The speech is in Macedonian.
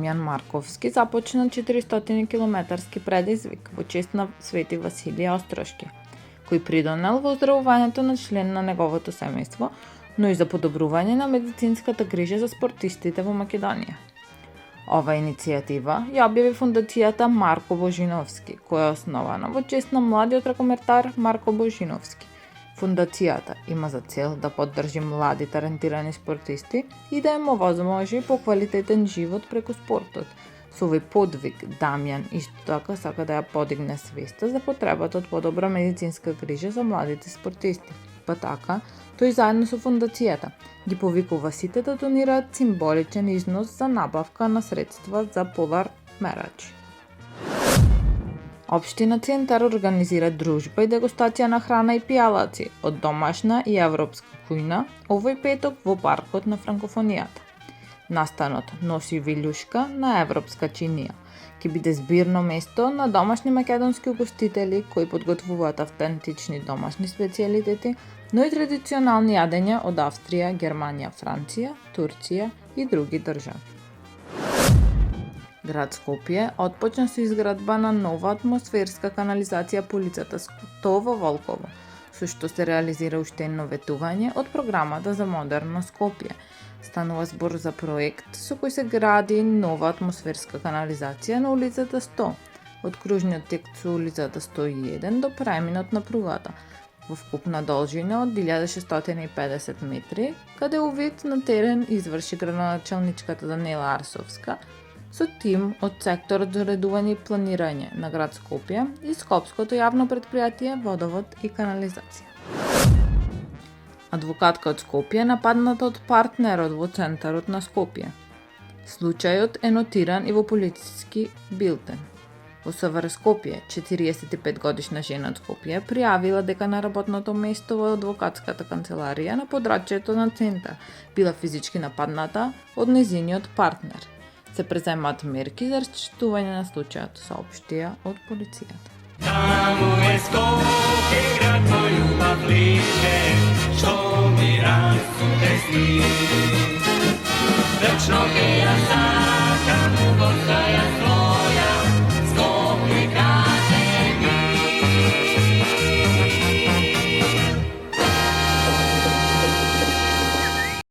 Дамјан Марковски започна 400-километарски предизвик во чест на Свети Василije Острошки, кој придонел во оздравувањето на член на неговото семејство, но и за подобрување на медицинската грижа за спортистите во Македонија. Ова иницијатива ја објави фондацијата Марко Божиновски, која е основана во чест на младиот ракометар Марко Божиновски. Фондацијата има за цел да поддржи млади талентирани спортисти и да им овозможи поквалитетен живот преку спортот. Со овој подвиг Дамјан исто така сака да ја подигне свеста за потребата од подобра медицинска грижа за младите спортисти. Па така, тој заедно со фондацијата ги повикува сите да донираат символичен износ за набавка на средства за полар мерачи. Општина Центар организира дружба и дегустација на храна и пијалаци од домашна и европска кујна овој петок во паркот на франкофонијата. Настанот носи вилјушка на европска чинија. Ке биде збирно место на домашни македонски угостители кои подготвуваат автентични домашни специјалитети, но и традиционални јадења од Австрија, Германија, Франција, Турција и други држави. Град Скопје отпочна со изградба на нова атмосферска канализација по улицата Скотово Волково, со што се реализира уште едно ветување од програмата за модерно Скопје. Станува збор за проект со кој се гради нова атмосферска канализација на улицата 100, од кружниот тек со улицата 101 до праеминот на пругата, во вкупна должина од 1650 метри, каде увид на терен изврши градоначалничката Даниела Арсовска, со тим од секторот за уредување и планирање на град Скопје и Скопското јавно предпријатие Водовод и канализација. Адвокатка од Скопје нападната од партнерот во центарот на Скопје. Случајот е нотиран и во полициски билтен. Во СВР Скопје, 45 годишна жена од Скопје пријавила дека на работното место во адвокатската канцеларија на подрачјето на центар била физички нападната од нејзиниот партнер. Се преземаат мерки за расчистување на случајот, соопштија од полицијата. Таму е Скопје, град мој љубав лише, што ми расцуте сни. Вечно ке ја